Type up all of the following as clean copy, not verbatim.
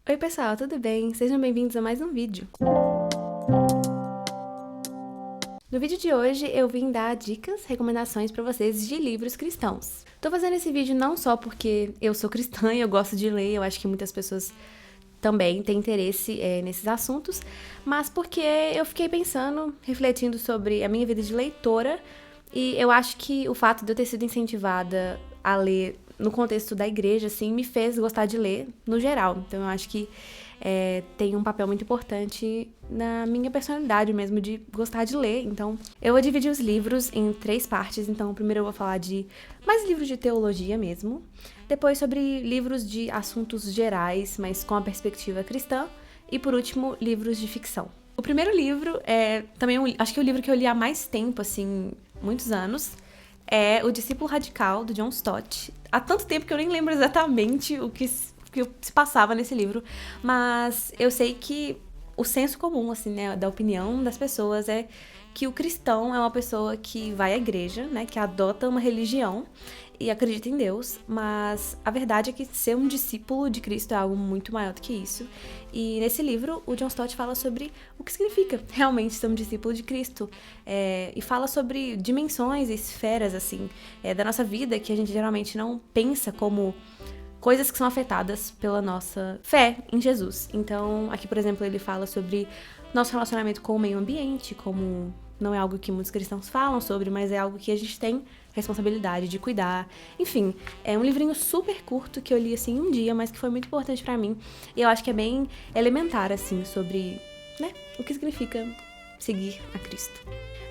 Oi pessoal, tudo bem? Sejam bem-vindos a mais um vídeo. No vídeo de hoje eu vim dar dicas, recomendações pra vocês de livros cristãos. Tô fazendo esse vídeo não só porque eu sou cristã e eu gosto de ler, eu acho que muitas pessoas também têm interesse nesses assuntos, mas porque eu fiquei pensando, refletindo sobre a minha vida de leitora, e eu acho que o fato de eu ter sido incentivada a ler no contexto da igreja, assim, me fez gostar de ler no geral. Então eu acho que tem um papel muito importante na minha personalidade mesmo, de gostar de ler. Então eu vou dividir os livros em 3 partes. Então primeiro eu vou falar de mais livros de teologia mesmo, depois sobre livros de assuntos gerais, mas com a perspectiva cristã, e por último, livros de ficção. O primeiro livro é também, acho que é o livro que eu li há mais tempo, assim, muitos anos, é O Discípulo Radical, do John Stott. Há tanto tempo que eu nem lembro exatamente o que se passava nesse livro, mas eu sei que o senso comum, assim, né, da opinião das pessoas é que o cristão é uma pessoa que vai à igreja, né, que adota uma religião e acredita em Deus, mas a verdade é que ser um discípulo de Cristo é algo muito maior do que isso. E nesse livro, o John Stott fala sobre o que significa realmente ser um discípulo de Cristo, e fala sobre dimensões e esferas, assim, da nossa vida que a gente geralmente não pensa como coisas que são afetadas pela nossa fé em Jesus. Então, aqui, por exemplo, ele fala sobre nosso relacionamento com o meio ambiente, como não é algo que muitos cristãos falam sobre, mas é algo que a gente tem responsabilidade de cuidar. Enfim, é um livrinho super curto que eu li, assim, em um dia, mas que foi muito importante pra mim. E eu acho que é bem elementar, assim, sobre, né, o que significa seguir a Cristo.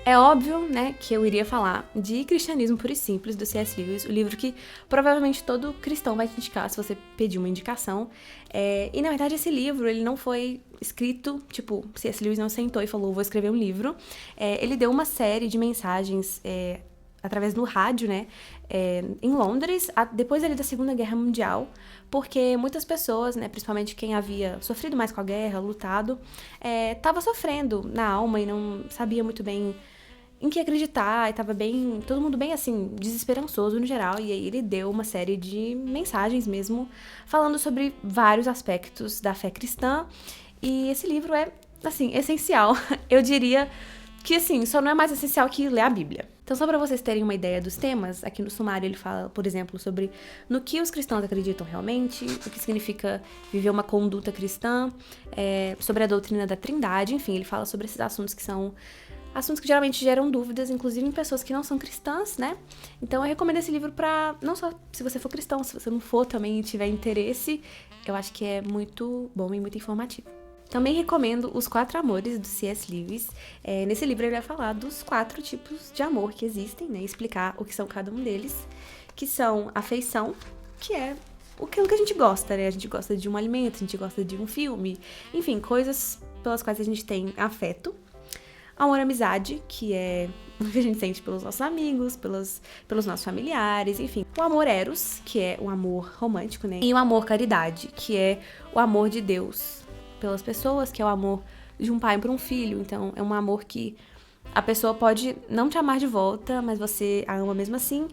É óbvio, né, que eu iria falar de Cristianismo Puro e Simples, do C.S. Lewis, o livro que provavelmente todo cristão vai te indicar se você pedir uma indicação. E, na verdade, esse livro, ele não foi escrito, tipo, C.S. Lewis não sentou e falou, vou escrever um livro. Ele deu uma série de mensagens através do rádio, né, em Londres, depois ali da Segunda Guerra Mundial, porque muitas pessoas, né, principalmente quem havia sofrido mais com a guerra, lutado, estava sofrendo na alma e não sabia muito bem em que acreditar, e tava bem, todo mundo bem assim, desesperançoso no geral, e aí ele deu uma série de mensagens mesmo, falando sobre vários aspectos da fé cristã, e esse livro é, assim, essencial. Eu diria que, assim, só não é mais essencial que ler a Bíblia. Então, só para vocês terem uma ideia dos temas, aqui no sumário ele fala, por exemplo, sobre no que os cristãos acreditam realmente, o que significa viver uma conduta cristã, sobre a doutrina da Trindade, enfim, ele fala sobre esses assuntos que são assuntos que geralmente geram dúvidas, inclusive em pessoas que não são cristãs, né? Então eu recomendo esse livro pra, não só se você for cristão, se você não for também e tiver interesse, eu acho que é muito bom e muito informativo. Também recomendo Os Quatro Amores, do C.S. Lewis. Nesse livro ele vai falar dos 4 tipos de amor que existem, né? Explicar o que são cada um deles, que são afeição, que é aquilo que a gente gosta, né? A gente gosta de um alimento, a gente gosta de um filme, enfim, coisas pelas quais a gente tem afeto. Amor-amizade, que é o que a gente sente pelos nossos amigos, pelos nossos familiares, enfim. O amor eros, que é o amor romântico, né? E o amor caridade, que é o amor de Deus pelas pessoas, que é o amor de um pai para um filho. Então, é um amor que a pessoa pode não te amar de volta, mas você a ama mesmo assim.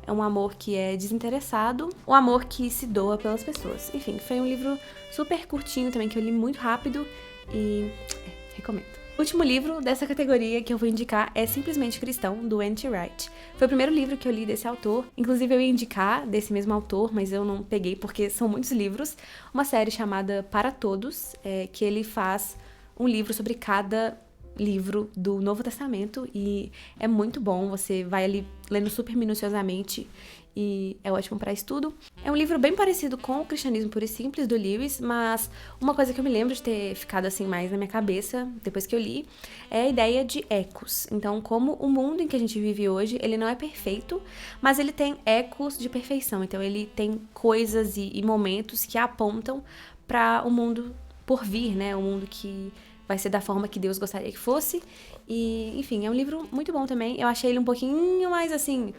É um amor que é desinteressado, o amor que se doa pelas pessoas. Enfim, foi um livro super curtinho também, que eu li muito rápido e recomendo. O último livro dessa categoria que eu vou indicar é Simplesmente Cristão, do N.T. Wright. Foi o primeiro livro que eu li desse autor. Inclusive, eu ia indicar desse mesmo autor, mas eu não peguei porque são muitos livros. Uma série chamada Para Todos, que ele faz um livro sobre cada livro do Novo Testamento e é muito bom. Você vai ali lendo super minuciosamente e é ótimo para estudo. É um livro bem parecido com o Cristianismo Puro e Simples, do Lewis, mas uma coisa que eu me lembro de ter ficado assim mais na minha cabeça depois que eu li é a ideia de ecos. Então, como o mundo em que a gente vive hoje, ele não é perfeito, mas ele tem ecos de perfeição. Então, ele tem coisas e momentos que apontam para o mundo por vir, né? O mundo que vai ser da forma que Deus gostaria que fosse. E, enfim, é um livro muito bom também. Eu achei ele um pouquinho mais, assim,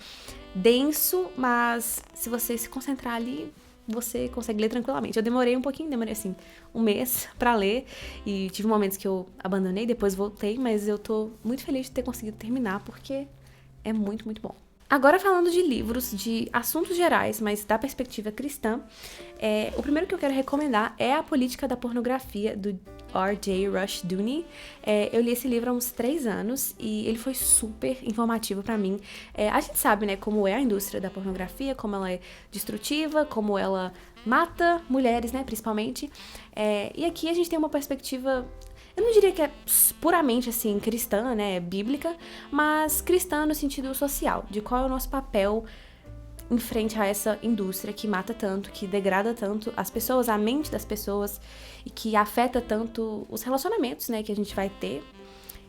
denso, mas se você se concentrar ali, você consegue ler tranquilamente. Eu demorei um pouquinho, demorei, assim, um mês pra ler. E tive momentos que eu abandonei, depois voltei, mas eu tô muito feliz de ter conseguido terminar, porque é muito, muito bom. Agora falando de livros, de assuntos gerais, mas da perspectiva cristã, o primeiro que eu quero recomendar é A Política da Pornografia, do R.J. Rushdoony. Eu li esse livro há uns 3 anos e ele foi super informativo pra mim. A gente sabe, né, como é a indústria da pornografia, como ela é destrutiva, como ela mata mulheres, né, principalmente. E aqui a gente tem uma perspectiva... Eu não diria que é puramente, assim, cristã, né, bíblica, mas cristã no sentido social, de qual é o nosso papel em frente a essa indústria que mata tanto, que degrada tanto as pessoas, a mente das pessoas, e que afeta tanto os relacionamentos, né, que a gente vai ter.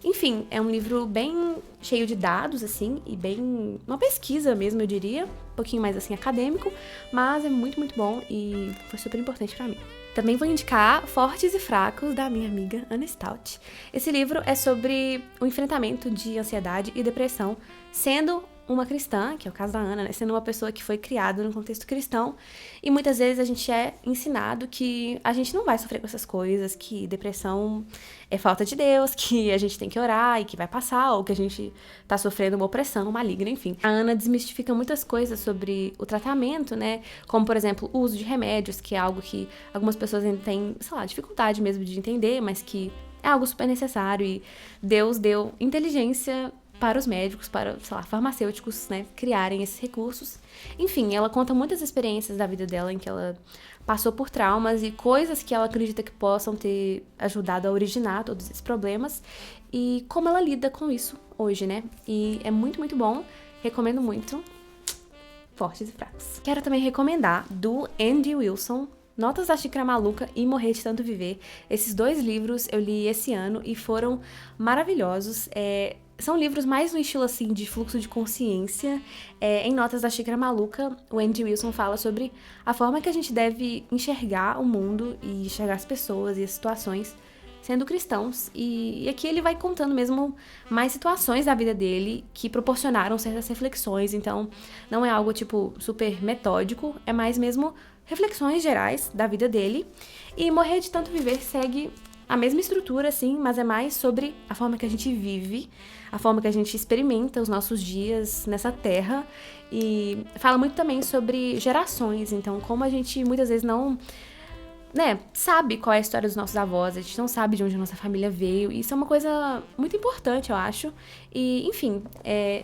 Enfim, é um livro bem cheio de dados, assim, e bem... uma pesquisa mesmo, eu diria, um pouquinho mais, assim, acadêmico, mas é muito, muito bom e foi super importante pra mim. Também vou indicar Fortes e Fracos, da minha amiga Ana Stout. Esse livro é sobre o enfrentamento de ansiedade e depressão, sendo uma cristã, que é o caso da Ana, né? Sendo uma pessoa que foi criada no contexto cristão, e muitas vezes a gente é ensinado que a gente não vai sofrer com essas coisas, que depressão é falta de Deus, que a gente tem que orar e que vai passar, ou que a gente tá sofrendo uma opressão maligna, enfim. A Ana desmistifica muitas coisas sobre o tratamento, né? Como, por exemplo, o uso de remédios, que é algo que algumas pessoas ainda têm, sei lá, dificuldade mesmo de entender, mas que é algo super necessário e Deus deu inteligência para os médicos, para, sei lá, farmacêuticos, né, criarem esses recursos. Enfim, ela conta muitas experiências da vida dela em que ela passou por traumas e coisas que ela acredita que possam ter ajudado a originar todos esses problemas e como ela lida com isso hoje, né? E é muito, muito bom. Recomendo muito. Fortes e Fracos. Quero também recomendar do Andy Wilson, Notas da Xícara Maluca e Morrer de Tanto Viver. Esses 2 livros eu li esse ano e foram maravilhosos. São livros mais no estilo, assim, de fluxo de consciência. Em Notas da Xícara Maluca, o Andy Wilson fala sobre a forma que a gente deve enxergar o mundo e enxergar as pessoas e as situações sendo cristãos. E aqui ele vai contando mesmo mais situações da vida dele que proporcionaram certas reflexões. Então, não é algo, tipo, super metódico, é mais mesmo reflexões gerais da vida dele. E Morrer de Tanto Viver segue a mesma estrutura, assim, mas é mais sobre a forma que a gente vive, a forma que a gente experimenta os nossos dias nessa terra. E fala muito também sobre gerações, então como a gente muitas vezes não, né, sabe qual é a história dos nossos avós, a gente não sabe de onde a nossa família veio, e isso é uma coisa muito importante, eu acho. E, enfim,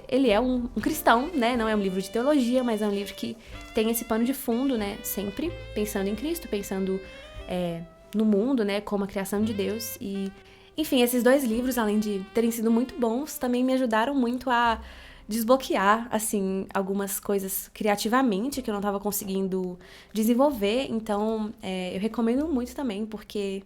ele é um cristão, né, não é um livro de teologia, mas é um livro que tem esse pano de fundo, né, sempre pensando em Cristo, pensando no mundo, né, como a criação de Deus. E, enfim, esses 2 livros, além de terem sido muito bons, também me ajudaram muito a desbloquear, assim, algumas coisas criativamente que eu não estava conseguindo desenvolver. Então, eu recomendo muito também, porque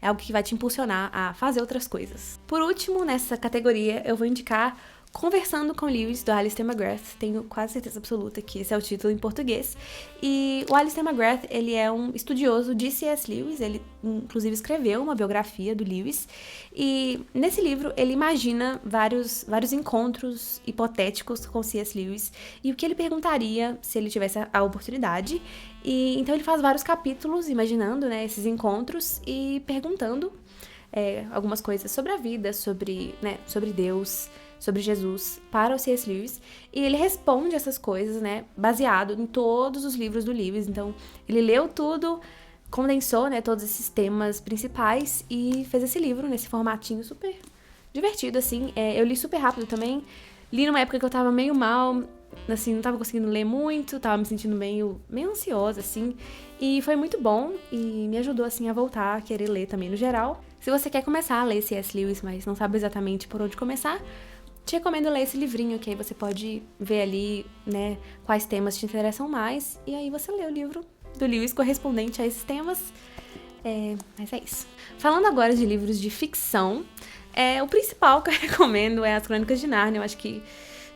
é algo que vai te impulsionar a fazer outras coisas. Por último, nessa categoria, eu vou indicar Conversando com Lewis, do Alistair McGrath. Tenho quase certeza absoluta que esse é o título em português. E o Alistair McGrath, ele é um estudioso de C.S. Lewis. Ele, inclusive, escreveu uma biografia do Lewis. E nesse livro, ele imagina vários encontros hipotéticos com C.S. Lewis e o que ele perguntaria se ele tivesse a oportunidade. E então ele faz vários capítulos imaginando, né, esses encontros e perguntando algumas coisas sobre a vida, sobre Deus, sobre Jesus para o C.S. Lewis, e ele responde essas coisas, né, baseado em todos os livros do Lewis. Então, ele leu tudo, condensou, né, todos esses temas principais e fez esse livro nesse formatinho super divertido, assim. Eu li super rápido também, li numa época que eu tava meio mal, assim, não tava conseguindo ler muito, tava me sentindo meio ansiosa, assim, e foi muito bom e me ajudou, assim, a voltar a querer ler também no geral. Se você quer começar a ler C.S. Lewis, mas não sabe exatamente por onde começar, te recomendo ler esse livrinho, que aí você pode ver ali, né, quais temas te interessam mais, e aí você lê o livro do Lewis correspondente a esses temas. Mas é isso. Falando agora de livros de ficção, o principal que eu recomendo é As Crônicas de Nárnia. Eu acho que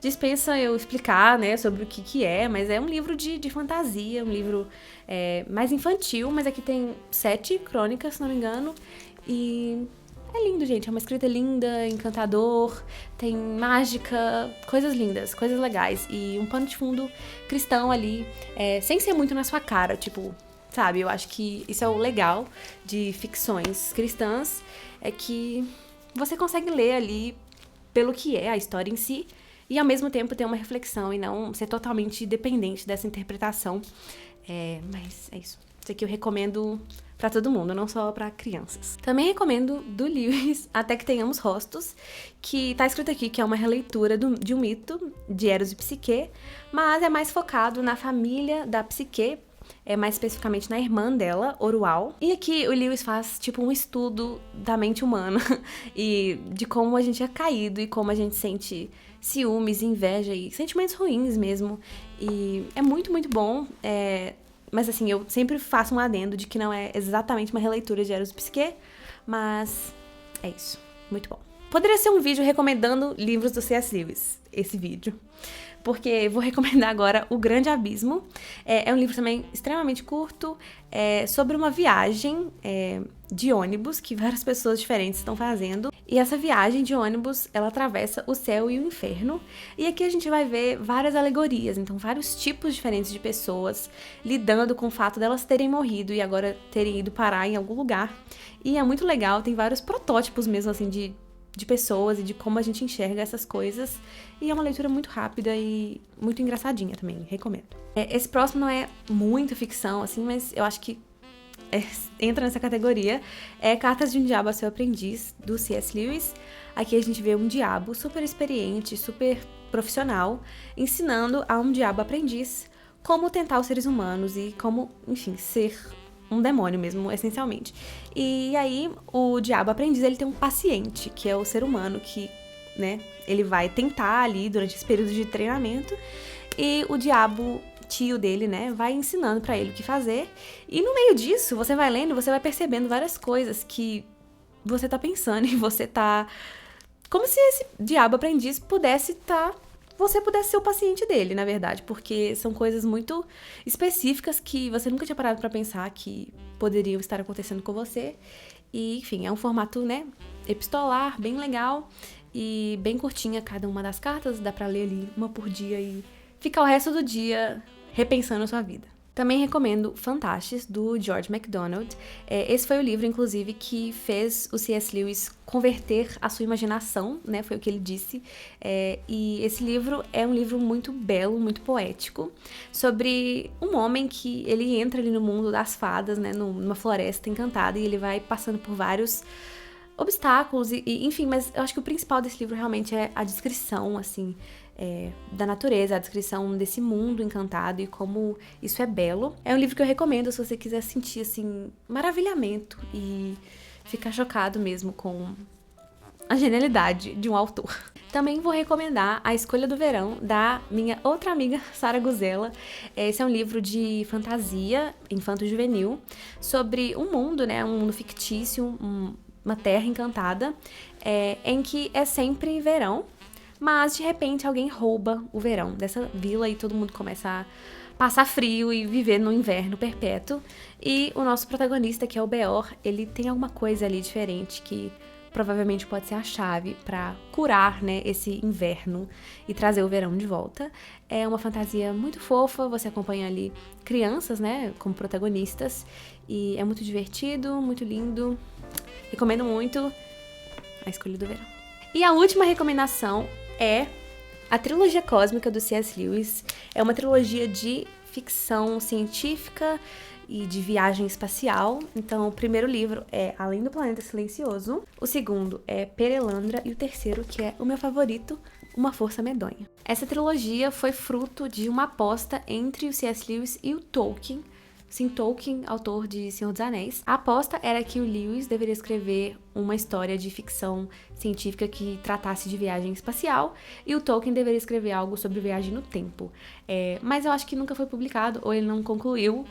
dispensa eu explicar, né, sobre o que é, mas é um livro de fantasia, um livro mais infantil, mas aqui tem 7 crônicas, se não me engano, e é lindo, gente, é uma escrita linda, encantador, tem mágica, coisas lindas, coisas legais, e um pano de fundo cristão ali, sem ser muito na sua cara, tipo, sabe? Eu acho que isso é o legal de ficções cristãs, é que você consegue ler ali pelo que é a história em si, e ao mesmo tempo ter uma reflexão e não ser totalmente dependente dessa interpretação. Mas é isso. Isso aqui eu recomendo pra todo mundo, não só pra crianças. Também recomendo do Lewis Até que Tenhamos Rostos, que tá escrito aqui que é uma releitura de um mito de Eros e Psique, mas é mais focado na família da Psique, mais especificamente na irmã dela, Orual. E aqui o Lewis faz tipo um estudo da mente humana e de como a gente é caído e como a gente sente ciúmes, inveja e sentimentos ruins mesmo. E é muito, muito bom. Mas assim, eu sempre faço um adendo de que não é exatamente uma releitura de Eros e Psique, mas é isso. Muito bom. Poderia ser um vídeo recomendando livros do C.S. Lewis, esse vídeo. Porque vou recomendar agora O Grande Abismo. É um livro também extremamente curto, sobre uma viagem de ônibus que várias pessoas diferentes estão fazendo. E essa viagem de ônibus, ela atravessa o céu e o inferno. E aqui a gente vai ver várias alegorias, então vários tipos diferentes de pessoas lidando com o fato delas terem morrido e agora terem ido parar em algum lugar. E é muito legal, tem vários protótipos mesmo assim de pessoas e de como a gente enxerga essas coisas. E é uma leitura muito rápida e muito engraçadinha também, recomendo. Esse próximo não é muito ficção, assim, mas eu acho que entra nessa categoria. É Cartas de um Diabo a Seu Aprendiz, do C.S. Lewis. Aqui a gente vê um diabo super experiente, super profissional, ensinando a um diabo aprendiz como tentar os seres humanos e como, enfim, ser um demônio mesmo, essencialmente. E aí, o diabo aprendiz, ele tem um paciente, que é o ser humano que, né, ele vai tentar ali durante esse período de treinamento, e o diabo, tio dele, né, vai ensinando pra ele o que fazer, e no meio disso, você vai lendo, você vai percebendo várias coisas que você tá pensando, e você tá... Como se esse diabo aprendiz você pudesse ser o paciente dele, na verdade, porque são coisas muito específicas que você nunca tinha parado pra pensar que poderiam estar acontecendo com você. E, enfim, é um formato, né, epistolar, bem legal e bem curtinha cada uma das cartas, dá pra ler ali uma por dia e ficar o resto do dia repensando a sua vida. Também recomendo Fantastes, do George MacDonald. Esse foi o livro, inclusive, que fez o C.S. Lewis converter a sua imaginação, né? Foi o que ele disse. E esse livro é um livro muito belo, muito poético, sobre um homem que ele entra ali no mundo das fadas, né? Numa floresta encantada, e ele vai passando por vários obstáculos, enfim, mas eu acho que o principal desse livro realmente é a descrição, assim, da natureza, a descrição desse mundo encantado e como isso é belo. É um livro que eu recomendo se você quiser sentir, assim, maravilhamento e ficar chocado mesmo com a genialidade de um autor. Também vou recomendar A Escolha do Verão, da minha outra amiga, Sara Guzella. Esse é um livro de fantasia infanto-juvenil sobre um mundo, né, um mundo fictício, uma terra encantada, em que é sempre verão, mas de repente alguém rouba o verão dessa vila e todo mundo começa a passar frio e viver no inverno perpétuo. E o nosso protagonista, que é o Beor, ele tem alguma coisa ali diferente que provavelmente pode ser a chave para curar, né, esse inverno e trazer o verão de volta. É uma fantasia muito fofa, você acompanha ali crianças, né, como protagonistas, e é muito divertido, muito lindo. Recomendo muito A Escolha do Verão. E a última recomendação é a trilogia cósmica do C.S. Lewis. É uma trilogia de ficção científica e de viagem espacial. Então, o primeiro livro é Além do Planeta Silencioso, o segundo é Perelandra e o terceiro, que é o meu favorito, Uma Força Medonha. Essa trilogia foi fruto de uma aposta entre o C.S. Lewis e o Tolkien. Sim, Tolkien, autor de Senhor dos Anéis. A aposta era que o Lewis deveria escrever uma história de ficção científica que tratasse de viagem espacial e o Tolkien deveria escrever algo sobre viagem no tempo. Mas eu acho que nunca foi publicado ou ele não concluiu.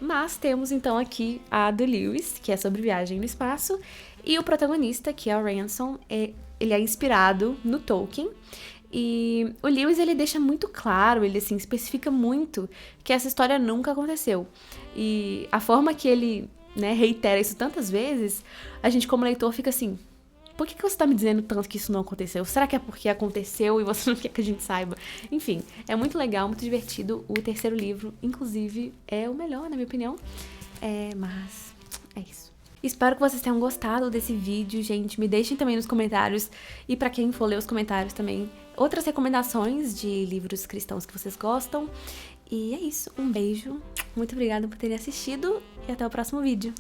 Mas temos então aqui a do Lewis, que é sobre viagem no espaço, e o protagonista, que é o Ransom, ele é inspirado no Tolkien. E o Lewis, ele deixa muito claro, ele assim, especifica muito que essa história nunca aconteceu. E a forma que ele, né, reitera isso tantas vezes, a gente como leitor fica assim, por que você tá me dizendo tanto que isso não aconteceu? Será que é porque aconteceu e você não quer que a gente saiba? Enfim, é muito legal, muito divertido. O terceiro livro, inclusive, é o melhor, na minha opinião. Mas é isso. Espero que vocês tenham gostado desse vídeo, gente. Me deixem também nos comentários, e pra quem for ler os comentários também, outras recomendações de livros cristãos que vocês gostam. E é isso, um beijo, muito obrigada por terem assistido e até o próximo vídeo.